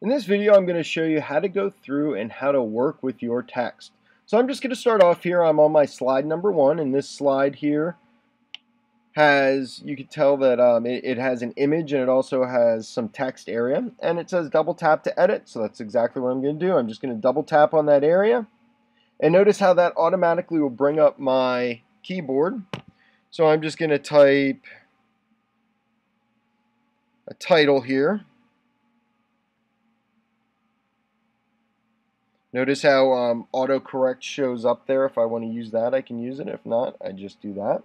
In this video, I'm going to show you how to go through and how to work with your text. So I'm just going to start off here. I'm on my slide number 1, and this slide here has, you can tell that it has an image and it also has some text area, and it says double tap to edit. So that's exactly what I'm going to do. I'm just going to double tap on that area, and notice how that automatically will bring up my keyboard. So I'm just going to type a title here. Notice how autocorrect shows up there. If I want to use that, I can use it. If not, I just do that.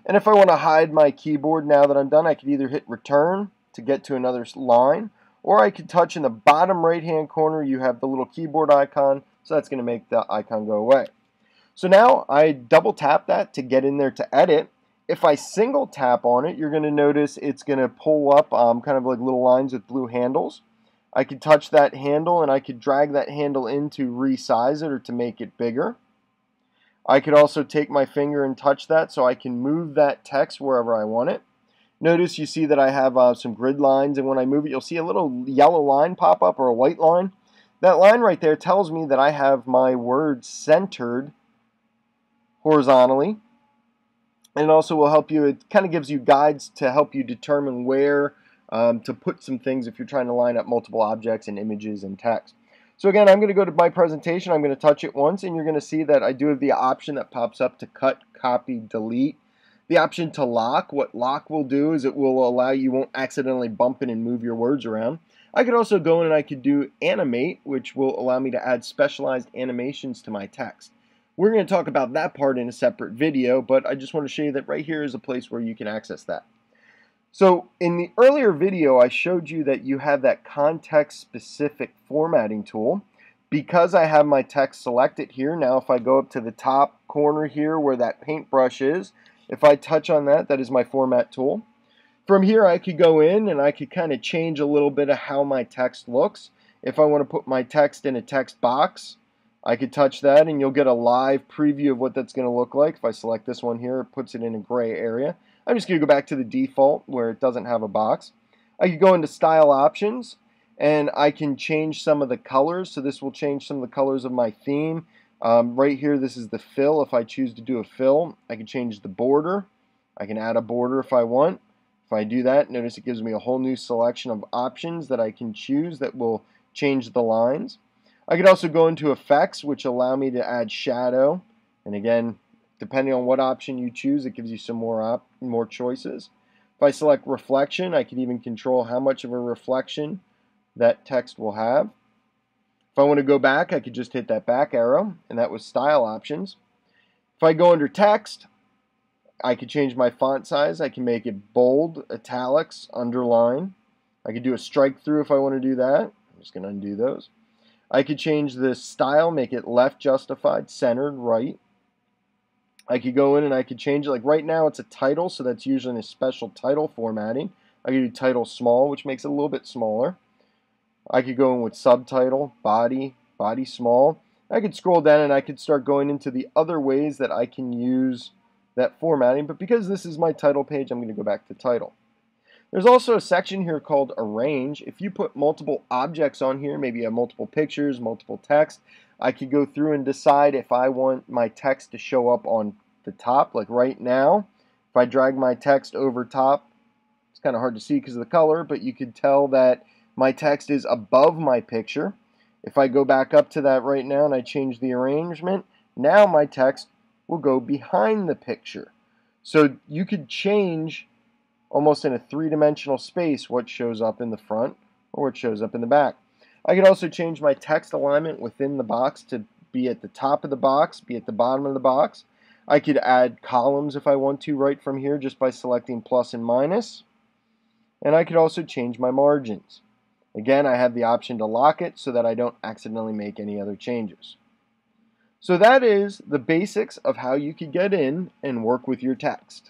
And if I want to hide my keyboard now that I'm done, I could either hit return to get to another line, or I could touch in the bottom right hand corner. You have the little keyboard icon, so that's going to make the icon go away. So now I double tap that to get in there to edit. If I single tap on it, you're going to notice it's going to pull up kind of like little lines with blue handles. I could touch that handle and I could drag that handle in to resize it or to make it bigger. I could also take my finger and touch that so I can move that text wherever I want it. Notice you see that I have some grid lines, and when I move it you'll see a little yellow line pop up or a white line. That line right there tells me that I have my words centered horizontally, and it also will help you, it kind of gives you guides to help you determine where to put some things if you're trying to line up multiple objects and images and text. So again, I'm going to go to my presentation, I'm going to touch it once, and you're going to see that I do have the option that pops up to cut, copy, delete. The option to lock, what lock will do is it will allow you won't accidentally bump in and move your words around. I could also go in and I could do animate, which will allow me to add specialized animations to my text. We're going to talk about that part in a separate video, but I just want to show you that right here is a place where you can access that. So in the earlier video, I showed you that you have that context-specific formatting tool. Because I have my text selected here, now if I go up to the top corner here where that paintbrush is, if I touch on that, that is my format tool. From here, I could go in and I could kind of change a little bit of how my text looks. If I want to put my text in a text box, I could touch that and you'll get a live preview of what that's going to look like. If I select this one here, it puts it in a gray area. I'm just going to go back to the default where it doesn't have a box. I could go into style options and I can change some of the colors. So this will change some of the colors of my theme. Right here, this is the fill. If I choose to do a fill, I can change the border. I can add a border if I want. If I do that, notice it gives me a whole new selection of options that I can choose that will change the lines. I could also go into effects, which allow me to add shadow. And again, depending on what option you choose, it gives you some more choices. If I select reflection, I can even control how much of a reflection that text will have. If I want to go back, I could just hit that back arrow, and that was style options. If I go under text, I could change my font size. I can make it bold, italics, underline. I could do a strike through if I want to do that. I'm just going to undo those. I could change the style, make it left justified, centered, right. I could go in and I could change it. Like right now it's a title, so that's usually in a special title formatting. I could do title small, which makes it a little bit smaller. I could go in with subtitle, body, body small. I could scroll down and I could start going into the other ways that I can use that formatting. But because this is my title page, I'm going to go back to title. There's also a section here called arrange. If you put multiple objects on here, maybe you have multiple pictures, multiple text, I could go through and decide if I want my text to show up on the top. Like right now, if I drag my text over top, it's kind of hard to see because of the color, but you could tell that my text is above my picture. If I go back up to that right now and I change the arrangement, now my text will go behind the picture. So you could change almost in a three-dimensional space what shows up in the front or what shows up in the back. I could also change my text alignment within the box to be at the top of the box, be at the bottom of the box. I could add columns if I want to right from here just by selecting plus and minus. And I could also change my margins. Again, I have the option to lock it so that I don't accidentally make any other changes. So that is the basics of how you could get in and work with your text.